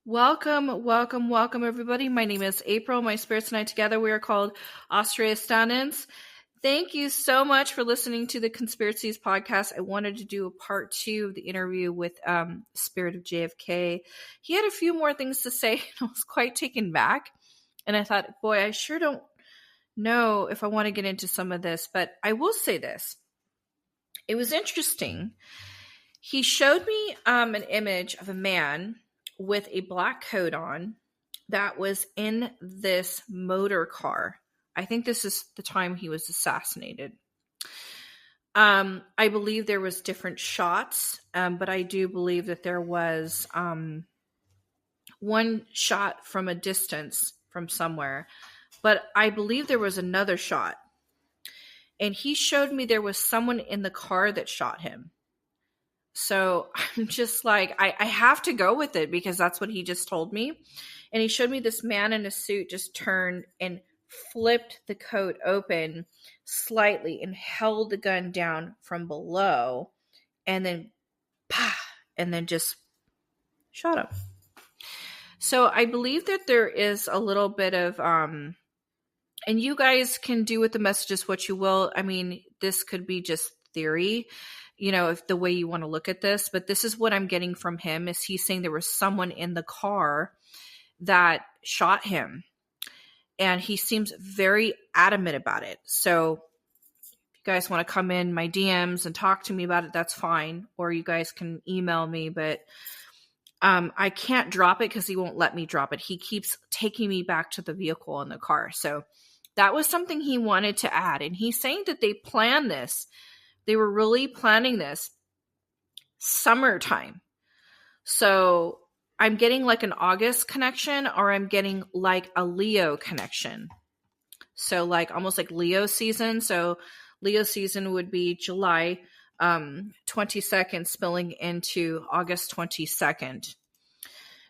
Welcome, welcome, welcome, everybody. My name is April. My spirits and I together, we are called Australia Stanins. Thank you so much for listening to the Conspiracies podcast. I wanted to do a part 2 of the interview with Spirit of JFK. He had a few more things to say, and I was quite taken back. And I thought, boy, I sure don't know if I want to get into some of this, but I will say this. It was interesting. He showed me an image of a man with a black coat on that was in this motor car. I think this is the time he was assassinated. I believe there was different shots, but I do believe that there was one shot from a distance from somewhere. But I believe there was another shot. And he showed me there was someone in the car that shot him. So I'm just like, I have to go with it because that's what he just told me. And he showed me this man in a suit just turned and flipped the coat open slightly and held the gun down from below and then just shot him. So I believe that there is a little bit of, and you guys can do with the messages what you will. I mean, this could be just theory, if the way you want to look at this, but this is what I'm getting from him is he's saying there was someone in the car that shot him. And he seems very adamant about it. So if you guys want to come in my DMs and talk to me about it, that's fine. Or you guys can email me, but I can't drop it because he won't let me drop it. He keeps taking me back to the vehicle in the car. So that was something he wanted to add. And he's saying that they planned this. They were really planning this summertime. So I'm getting like an August connection or I'm getting like a Leo connection. So like almost like Leo season. So Leo season would be July 22nd spilling into August 22nd.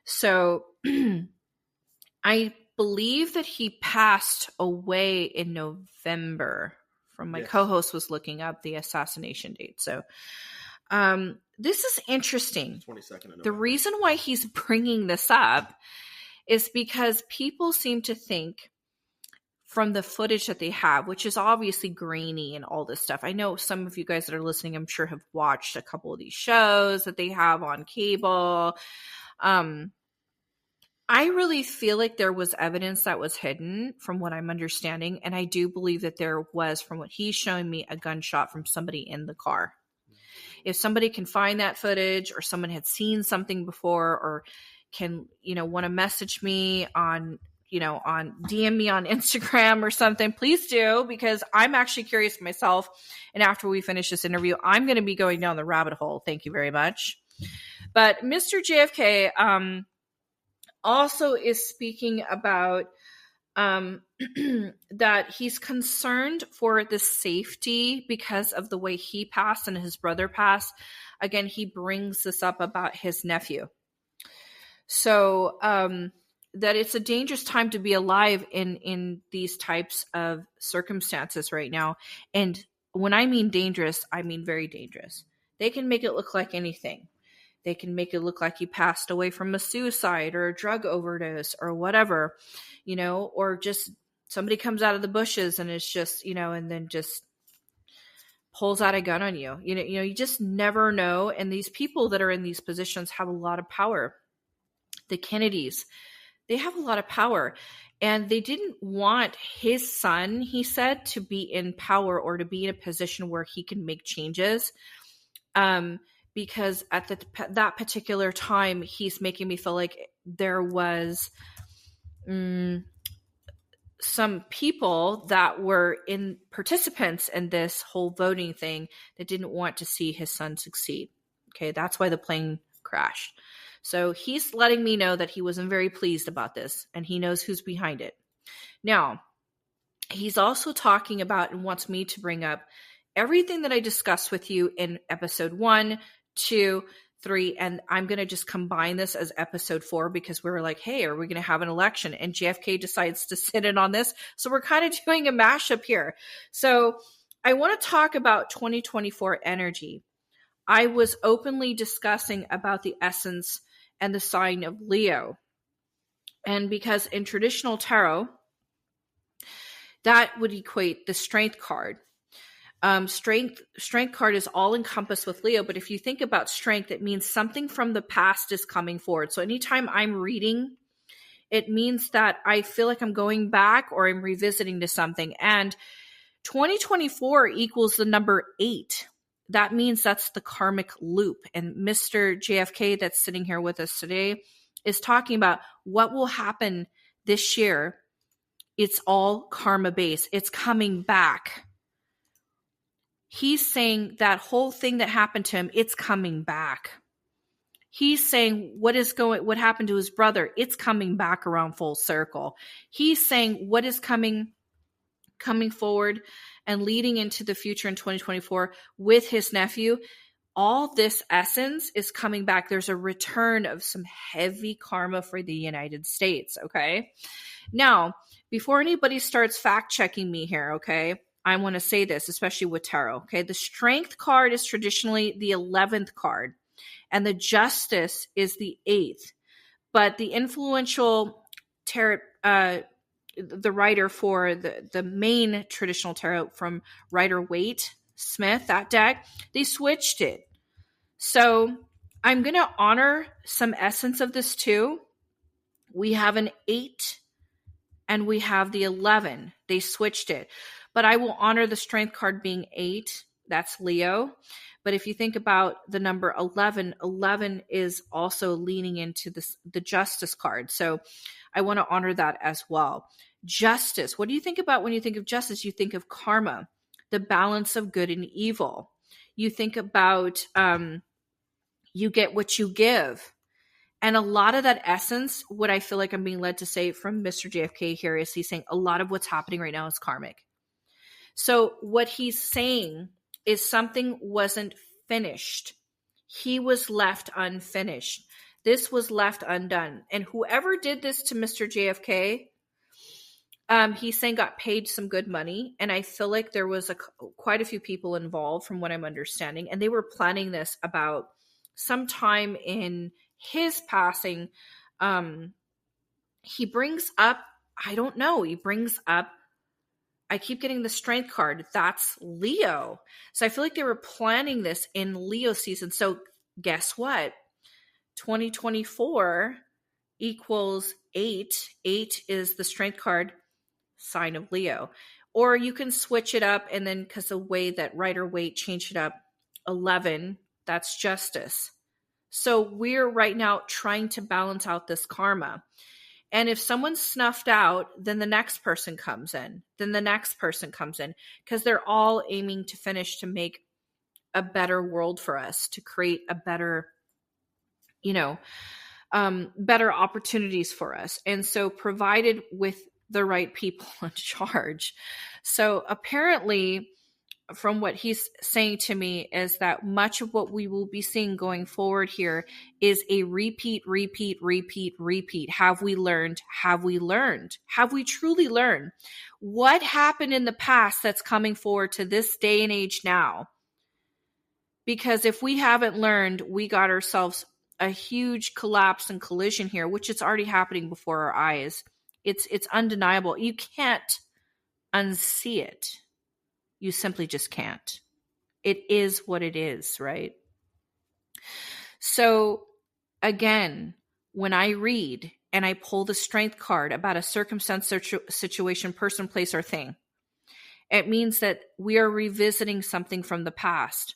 So I believe that he passed away in November. From my co-host was looking up the assassination date. So this is interesting. 22nd. The reason why he's bringing this up is because people seem to think from the footage that they have, which is obviously grainy and all this stuff. I know some of you guys that are listening, I'm sure have watched a couple of these shows that they have on cable. I really feel like there was evidence that was hidden from what I'm understanding. And I do believe that there was, from what he's showing me, a gunshot from somebody in the car. If somebody can find that footage or someone had seen something before or can, want to message me on DM me on Instagram or something, please do, because I'm actually curious myself. And after we finish this interview, I'm going to be going down the rabbit hole. Thank you very much. But Mr. JFK, also is speaking about that he's concerned for the safety because of the way he passed and his brother passed. Again, he brings this up about his nephew. So that it's a dangerous time to be alive in these types of circumstances right now. And when I mean dangerous, I mean very dangerous. They can make it look like anything. They can make it look like he passed away from a suicide or a drug overdose or whatever, or just somebody comes out of the bushes and it's just, and then just pulls out a gun on you. You just never know. And these people that are in these positions have a lot of power. The Kennedys, they have a lot of power. And they didn't want his son, he said, to be in power or to be in a position where he can make changes. Because at that particular time, he's making me feel like there was some people that were in participants in this whole voting thing that didn't want to see his son succeed. Okay, that's why the plane crashed. So he's letting me know that he wasn't very pleased about this, and he knows who's behind it. Now, he's also talking about and wants me to bring up everything that I discussed with you in episode 1, 2, 3, and I'm going to just combine this as episode 4 because we were like, hey, are we going to have an election? And JFK decides to sit in on this. So we're kind of doing a mashup here. So I want to talk about 2024 energy. I was openly discussing about the essence and the sign of Leo. And because in traditional tarot, that would equate the strength card. Strength card is all encompassed with Leo, but if you think about strength, it means something from the past is coming forward. So anytime I'm reading, it means that I feel like I'm going back or I'm revisiting to something. And 2024 equals the number 8. That means that's the karmic loop. And Mr. JFK that's sitting here with us today is talking about what will happen this year. It's all karma based. It's coming back. He's saying that whole thing that happened to him, it's coming back. He's saying what happened to his brother, it's coming back around full circle. He's saying what is coming forward and leading into the future in 2024 with his nephew. All this essence is coming back. There's a return of some heavy karma for the United States, okay? Now, before anybody starts fact checking me here, okay, I want to say this, especially with tarot, okay? The strength card is traditionally the 11th card, and the justice is the 8th. But the influential tarot, the writer for the main traditional tarot from Rider-Waite Smith, that deck, they switched it. So I'm going to honor some essence of this too. We have an 8 and we have the 11. They switched it. But I will honor the strength card being 8. That's Leo. But if you think about the number 11, 11 is also leaning into the justice card. So I want to honor that as well. Justice. What do you think about when you think of justice? You think of karma, the balance of good and evil. You think about you get what you give. And a lot of that essence, what I feel like I'm being led to say from Mr. JFK here is he's saying a lot of what's happening right now is karmic. So what he's saying is something wasn't finished. He was left unfinished. This was left undone. And whoever did this to Mr. JFK, he's saying got paid some good money. And I feel like there was quite a few people involved from what I'm understanding. And they were planning this about sometime in his passing. He brings up, I don't know, I keep getting the strength card. That's Leo. So I feel like they were planning this in Leo season. So guess what? 2024 equals 8. 8 is the strength card, sign of Leo. Or you can switch it up and then because the way that Rider-Waite changed it up, 11, that's justice. So we're right now trying to balance out this karma. And if someone's snuffed out, then the next person comes in. Then the next person comes in. Because they're all aiming to finish to make a better world for us, to create a better, better opportunities for us. And so provided with the right people in charge. So apparently, from what he's saying to me is that much of what we will be seeing going forward here is a repeat. Have we learned? Have we learned? Have we truly learned? What happened in the past that's coming forward to this day and age now? Because if we haven't learned, we got ourselves a huge collapse and collision here, which is already happening before our eyes. It's undeniable. You can't unsee it. You simply just can't. It is what it is, right? So again, when I read and I pull the strength card about a circumstance, situation, person, place, or thing, it means that we are revisiting something from the past.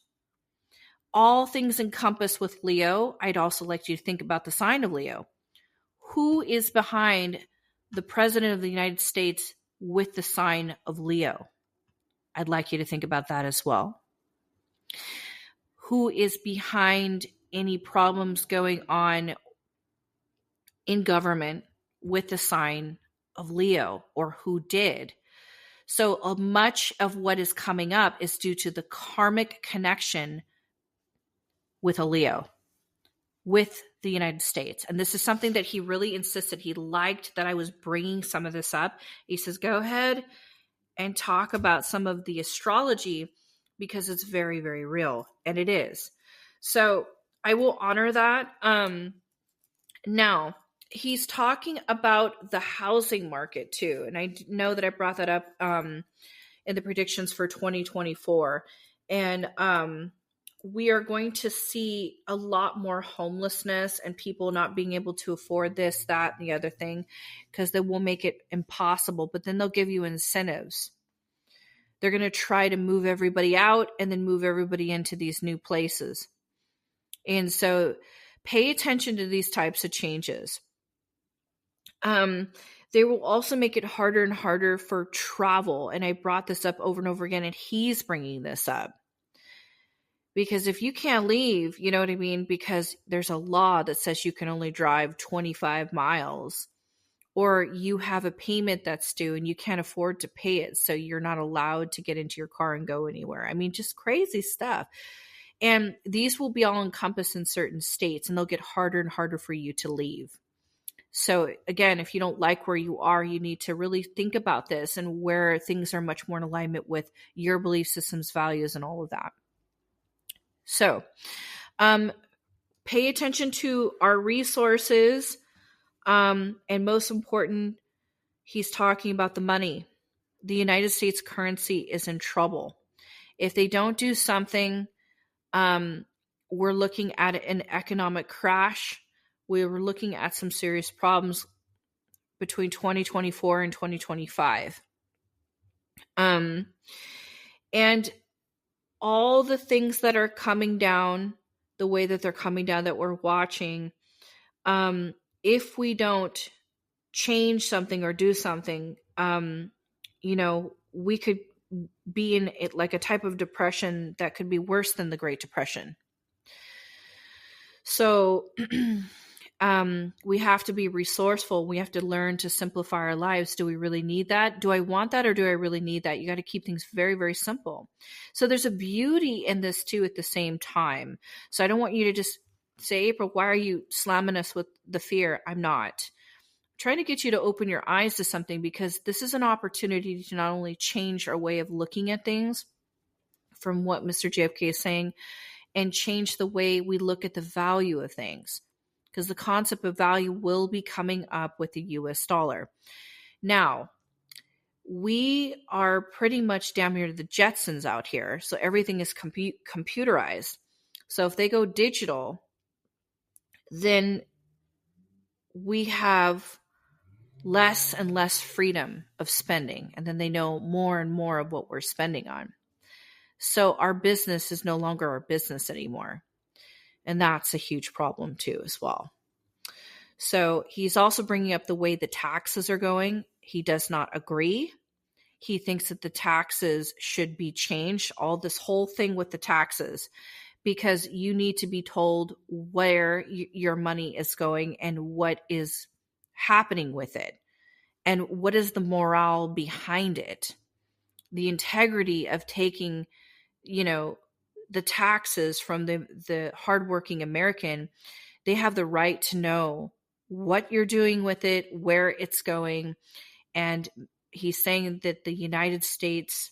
All things encompassed with Leo, I'd also like you to think about the sign of Leo. Who is behind the President of the United States with the sign of Leo? I'd like you to think about that as well. Who is behind any problems going on in government with the sign of Leo, or who did? So much of what is coming up is due to the karmic connection with a Leo, with the United States. And this is something that he really insisted. He liked that I was bringing some of this up. He says, go ahead and talk about some of the astrology because it's very, very real. And it is. So I will honor that. Now, he's talking about the housing market too. And I know that I brought that up in the predictions for 2024. And we are going to see a lot more homelessness and people not being able to afford this, that, and the other thing, because they will make it impossible. But then they'll give you incentives. They're going to try to move everybody out and then move everybody into these new places. And so pay attention to these types of changes. They will also make it harder and harder for travel. And I brought this up over and over again, and he's bringing this up. Because if you can't leave, you know what I mean? Because there's a law that says you can only drive 25 miles, or you have a payment that's due and you can't afford to pay it. So you're not allowed to get into your car and go anywhere. I mean, just crazy stuff. And these will be all encompassed in certain states, and they'll get harder and harder for you to leave. So again, if you don't like where you are, you need to really think about this and where things are much more in alignment with your belief systems, values, and all of that. So pay attention to our resources. And most important, he's talking about the money. The United States currency is in trouble. If they don't do something, we're looking at an economic crash. We were looking at some serious problems between 2024 and 2025. And all the things that are coming down, the way that they're coming down that we're watching, if we don't change something or do something, we could be in it like a type of depression that could be worse than the Great Depression. So we have to be resourceful. We have to learn to simplify our lives. Do we really need that? Do I want that, or do I really need that? You got to keep things very, very simple. So there's a beauty in this too at the same time. So I don't want you to just say, April, why are you slamming us with the fear? I'm not. I'm trying to get you to open your eyes to something, because this is an opportunity to not only change our way of looking at things from what Mr. JFK is saying, and change the way we look at the value of things, because the concept of value will be coming up with the US dollar. Now, we are pretty much damn near the Jetsons out here. So everything is computerized. So if they go digital, then we have less and less freedom of spending. And then they know more and more of what we're spending on. So our business is no longer our business anymore. And that's a huge problem too as well. So he's also bringing up the way the taxes are going. He does not agree. He thinks that the taxes should be changed, all this whole thing with the taxes, because you need to be told where your money is going and what is happening with it, and what is the morale behind it. The integrity of taking, the taxes from the hardworking American. They have the right to know what you're doing with it, where it's going. And he's saying that the United States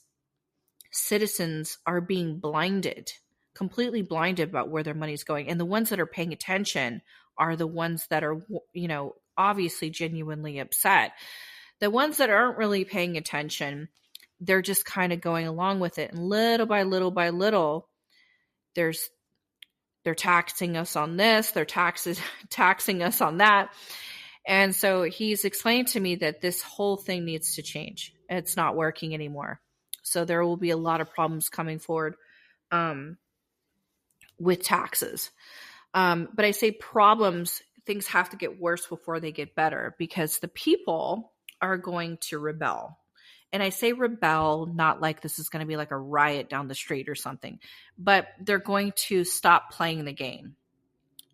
citizens are being blinded, completely blinded about where their money's going. And the ones that are paying attention are the ones that are, obviously genuinely upset. The ones that aren't really paying attention, they're just kind of going along with it. And little by little by little, they're taxing us on this, they're taxing us on that. And so he's explained to me that this whole thing needs to change. It's not working anymore. So there will be a lot of problems coming forward with taxes. But I say problems, things have to get worse before they get better, because the people are going to rebel. And I say rebel, not like this is going to be like a riot down the street or something, but they're going to stop playing the game.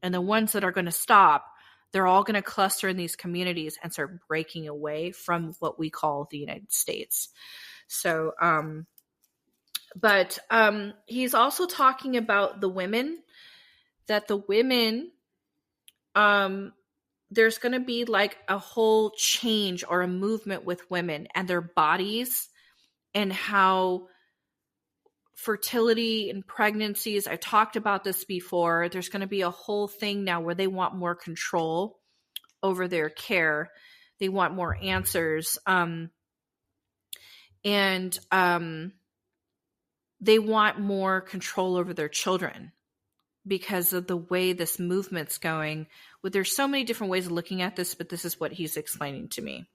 And the ones that are going to stop, they're all going to cluster in these communities and start breaking away from what we call the United States. So, but he's also talking about the women, that the women, there's going to be like a whole change or a movement with women and their bodies, and how fertility and pregnancies, I talked about this before. There's going to be a whole thing now where they want more control over their care. They want more answers. And they want more control over their children because of the way this movement's going. Well, there's so many different ways of looking at this, but this is what he's explaining to me.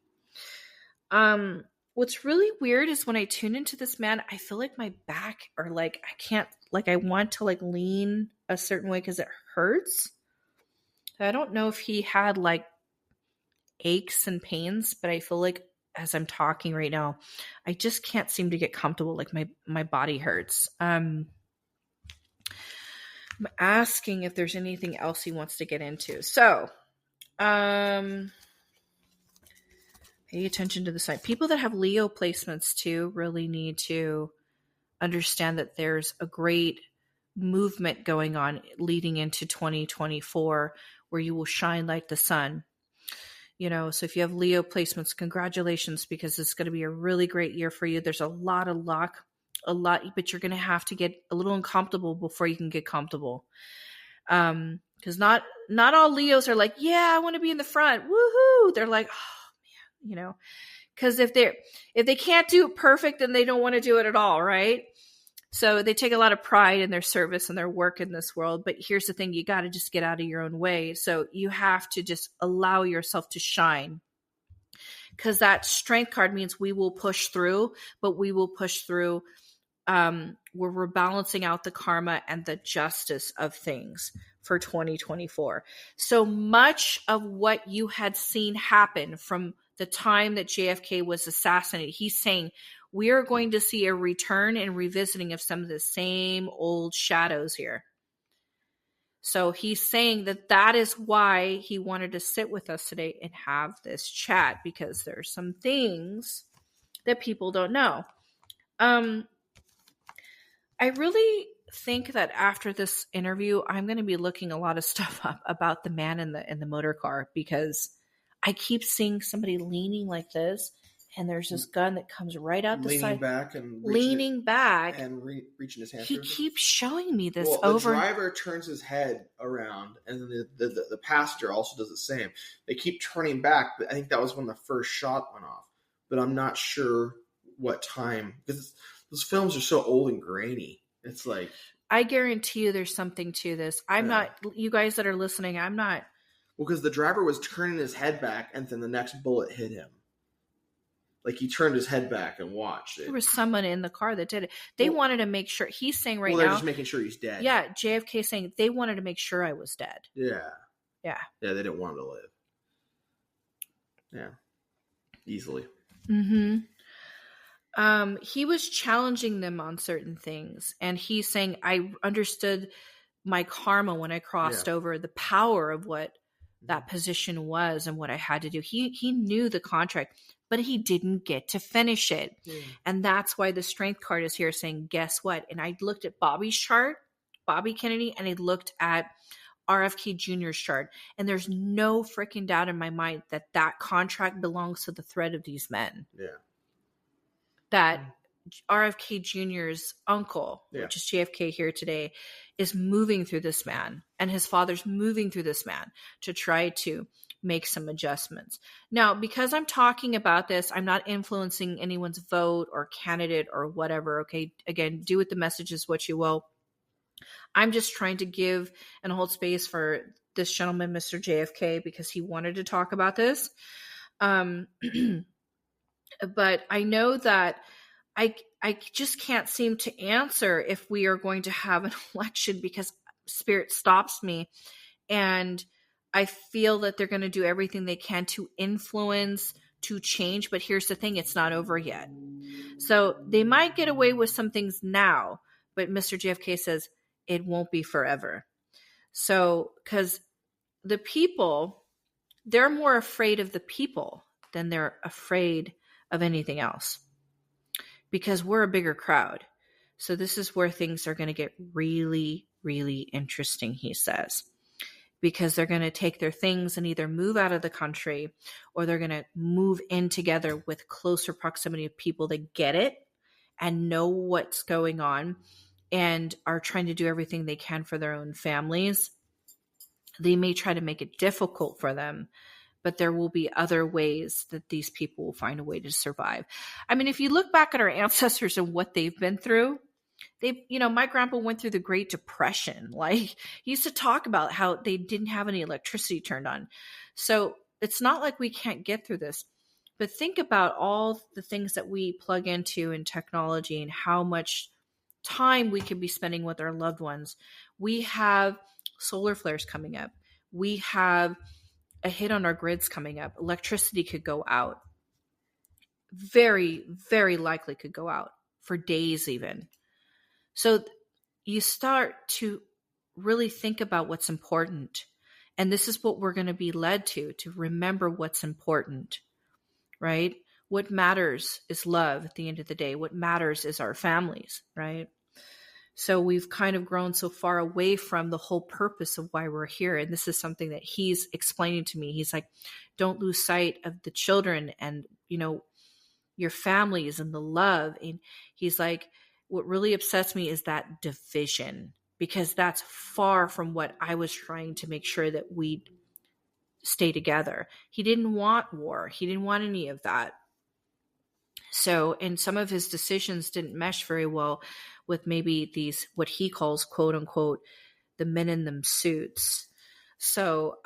What's really weird is when I tune into this man, I feel like my back, or like I can't, like I want to like lean a certain way because it hurts. I don't know if he had like aches and pains, but I feel like as I'm talking right now, I just can't seem to get comfortable. Like my body hurts. I'm asking if there's anything else he wants to get into. So, pay attention to the side. People that have Leo placements too really need to understand that there's a great movement going on leading into 2024 where you will shine like the sun. You know, so if you have Leo placements, congratulations, because it's going to be a really great year for you. There's a lot of luck, but you're going to have to get a little uncomfortable before you can get comfortable. Because not all Leos are like, yeah, I want to be in the front. Woohoo. They're like, oh man, you know, because if they can't do it perfect, then they don't want to do it at all. Right. So they take a lot of pride in their service and their work in this world. But here's the thing, you got to just get out of your own way. So you have to just allow yourself to shine. Because that strength card means we will push through, but we will push through where we're balancing out the karma and the justice of things for 2024. So much of what you had seen happen from the time that JFK was assassinated, he's saying, we are going to see a return and revisiting of some of the same old shadows here. So he's saying that is why he wanted to sit with us today and have this chat, because there's some things that people don't know. I really think that after this interview, I'm going to be looking a lot of stuff up about the man in the motor car, because I keep seeing somebody leaning like this. And there's this gun that comes right out the side. Leaning back and reaching his hand. He keeps showing me this over. The driver turns his head around, and then the passenger also does the same. They keep turning back, but I think that was when the first shot went off. But I'm not sure what time, because those films are so old and grainy. It's like, I guarantee you there's something to this. I'm not, you guys that are listening, I'm not. Well, because the driver was turning his head back, and then the next bullet hit him. Like, he turned his head back and watched it. There was someone in the car that did it. They wanted to make sure. He's saying now. They're just making sure he's dead. Yeah, JFK saying they wanted to make sure I was dead. Yeah. Yeah. Yeah, they didn't want him to live. Yeah. Easily. Mm-hmm. He was challenging them on certain things. And he's saying, I understood my karma when I crossed over, the power of what that position was and what I had to do. He knew the contract, but he didn't get to finish it. And that's why the strength card is here saying, guess what? And I looked at Bobby's chart, Bobby Kennedy, and I looked at RFK Jr.'s chart. And there's no freaking doubt in my mind that contract belongs to the thread of these men. Yeah. That RFK Jr.'s uncle, which is JFK here today, is moving through this man. And his father's moving through this man to try to make some adjustments. Now, because I'm talking about this, I'm not influencing anyone's vote or candidate or whatever. Okay. Again, do with the messages what you will. I'm just trying to give and hold space for this gentleman, Mr. JFK, because he wanted to talk about this. But I know that I just can't seem to answer if we are going to have an election, because Spirit stops me. And I feel that they're going to do everything they can to influence, to change. But here's the thing, it's not over yet. So they might get away with some things now, but Mr. JFK says it won't be forever. So, because the people, they're more afraid of the people than they're afraid of anything else, because we're a bigger crowd. So this is where things are going to get really, really interesting, he says. Because they're going to take their things and either move out of the country, or they're going to move in together with closer proximity of people that get it and know what's going on and are trying to do everything they can for their own families. They may try to make it difficult for them, but there will be other ways that these people will find a way to survive. I mean, if you look back at our ancestors and what they've been through, my grandpa went through the Great Depression. Like, he used to talk about how they didn't have any electricity turned on. So it's not like we can't get through this. But think about all the things that we plug into in technology and how much time we could be spending with our loved ones. We have solar flares coming up. We have a hit on our grids coming up. Electricity could go out. Very, very likely could go out for days even. So you start to really think about what's important. And this is what we're going to be led to remember what's important, right? What matters is love at the end of the day. What matters is our families, right? So we've kind of grown so far away from the whole purpose of why we're here. And this is something that he's explaining to me. He's like, don't lose sight of the children and, your families and the love. And he's like, what really upsets me is that division, because that's far from what I was trying to make sure that we stay together. He didn't want war. He didn't want any of that. So, and some of his decisions didn't mesh very well with maybe these, what he calls, quote unquote, the men in them suits. So,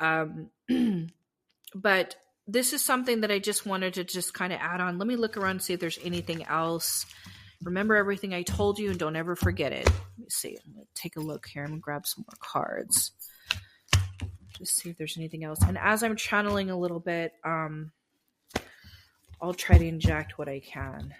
but this is something that I just wanted to just kind of add on. Let me look around and see if there's anything else. Remember everything I told you and don't ever forget it. Let me see. I'm going to take a look here. I'm going to grab some more cards. Just see if there's anything else. And as I'm channeling a little bit, I'll try to inject what I can.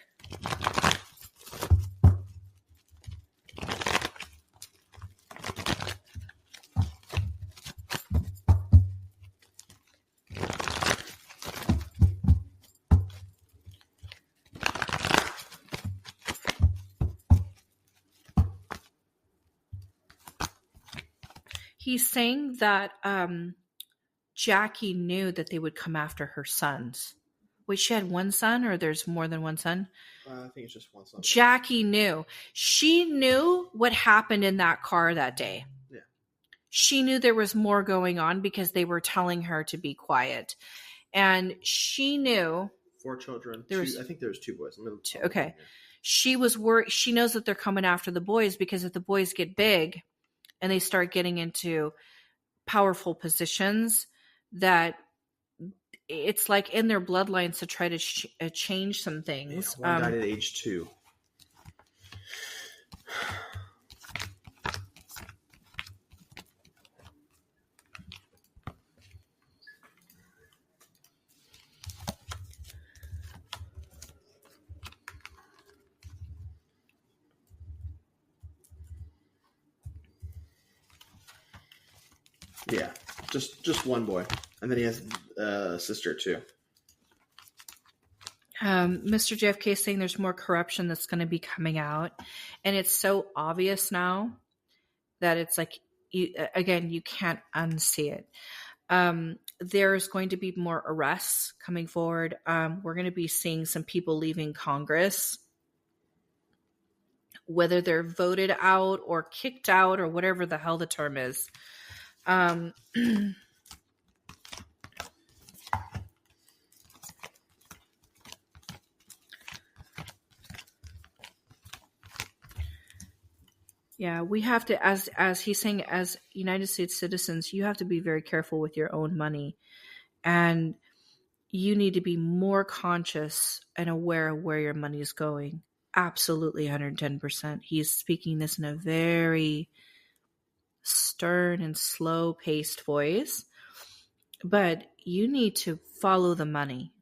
He's saying that Jackie knew that they would come after her sons. Wait, she had one son, or there's more than one son? I think it's just one son. Jackie knew. She knew what happened in that car that day. Yeah. She knew there was more going on because they were telling her to be quiet. And she knew. 4 children. I think there was 2 boys. Okay. She was worried. She knows that they're coming after the boys because if the boys get big and they start getting into powerful positions, that it's like in their bloodlines to try to change some things. Yeah, one died at age 2. Yeah, just one boy, and then he has a sister too. Mr. JFK is saying there's more corruption that's going to be coming out, and it's so obvious now that it's like, you can't unsee it. There's going to be more arrests coming forward. We're going to be seeing some people leaving Congress, whether they're voted out or kicked out or whatever the hell the term is. Yeah, we have to, as he's saying, as United States citizens, you have to be very careful with your own money, and you need to be more conscious and aware of where your money is going. Absolutely, 110%. He's speaking this in a very stern and slow-paced voice, but you need to follow the money.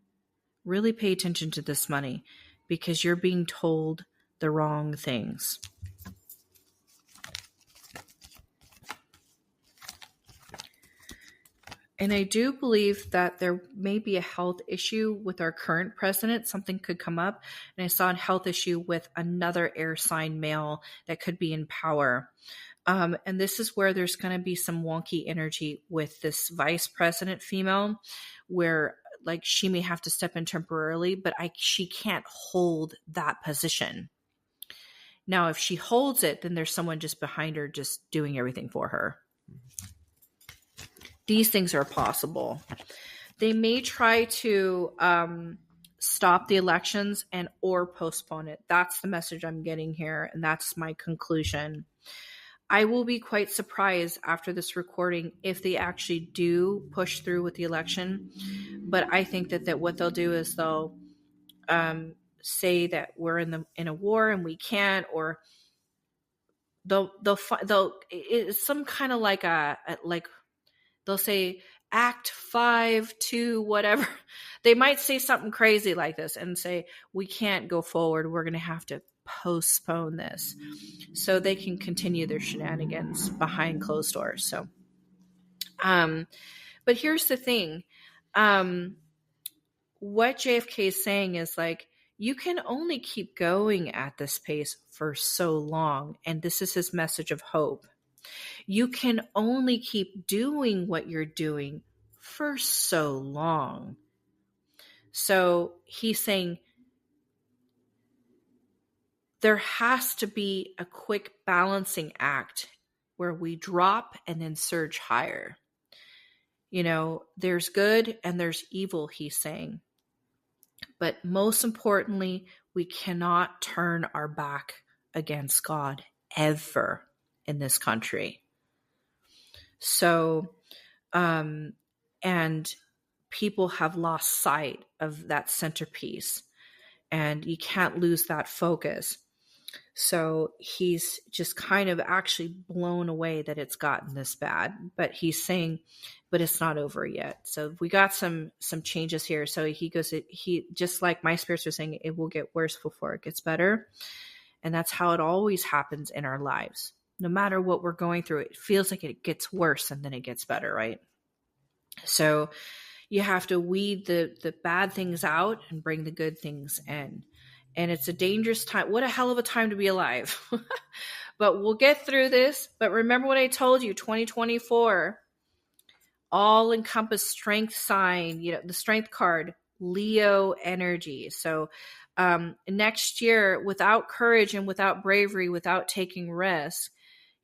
Really pay attention to this money because you're being told the wrong things. And I do believe that there may be a health issue with our current president. Something could come up. And I saw a health issue with another air sign male that could be in power. And this is where there's going to be some wonky energy with this vice president female, where like she may have to step in temporarily, but she can't hold that position. Now, if she holds it, then there's someone just behind her just doing everything for her. These things are possible. They may try to stop the elections and or postpone it. That's the message I'm getting here, and that's my conclusion. I will be quite surprised after this recording if they actually do push through with the election. But I think that what they'll do is they'll say that we're in a war and we can't, or they'll it's some kind of like like they'll say act 5 2 whatever. They might say something crazy like this and say we can't go forward, we're going to have to postpone this so they can continue their shenanigans behind closed doors. So but here's the thing, what JFK is saying is like, you can only keep going at this pace for so long. And this is his message of hope. You can only keep doing what you're doing for so long. So he's saying there has to be a quick balancing act where we drop and then surge higher. There's good and there's evil, he's saying. But most importantly, we cannot turn our back against God ever in this country. So, and people have lost sight of that centerpiece, and you can't lose that focus. So he's just kind of actually blown away that it's gotten this bad, but he's saying, but it's not over yet. So we got some changes here. So he goes, he just like my spirits are saying, it will get worse before it gets better. And that's how it always happens in our lives. No matter what we're going through, it feels like it gets worse and then it gets better, right? So you have to weed the bad things out and bring the good things in. And it's a dangerous time. What a hell of a time to be alive. But we'll get through this. But remember what I told you, 2024, all encompass strength sign, the strength card, Leo energy. So next year, without courage and without bravery, without taking risks,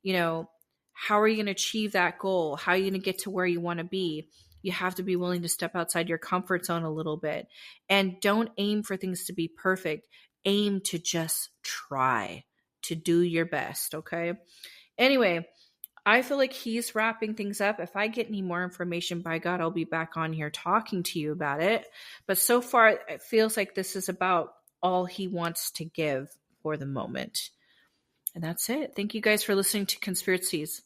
how are you going to achieve that goal? How are you going to get to where you want to be? You have to be willing to step outside your comfort zone a little bit. And don't aim for things to be perfect. Aim to just try to do your best, okay? Anyway, I feel like he's wrapping things up. If I get any more information, by God, I'll be back on here talking to you about it. But so far, it feels like this is about all he wants to give for the moment. And that's it. Thank you guys for listening to Conspiracies.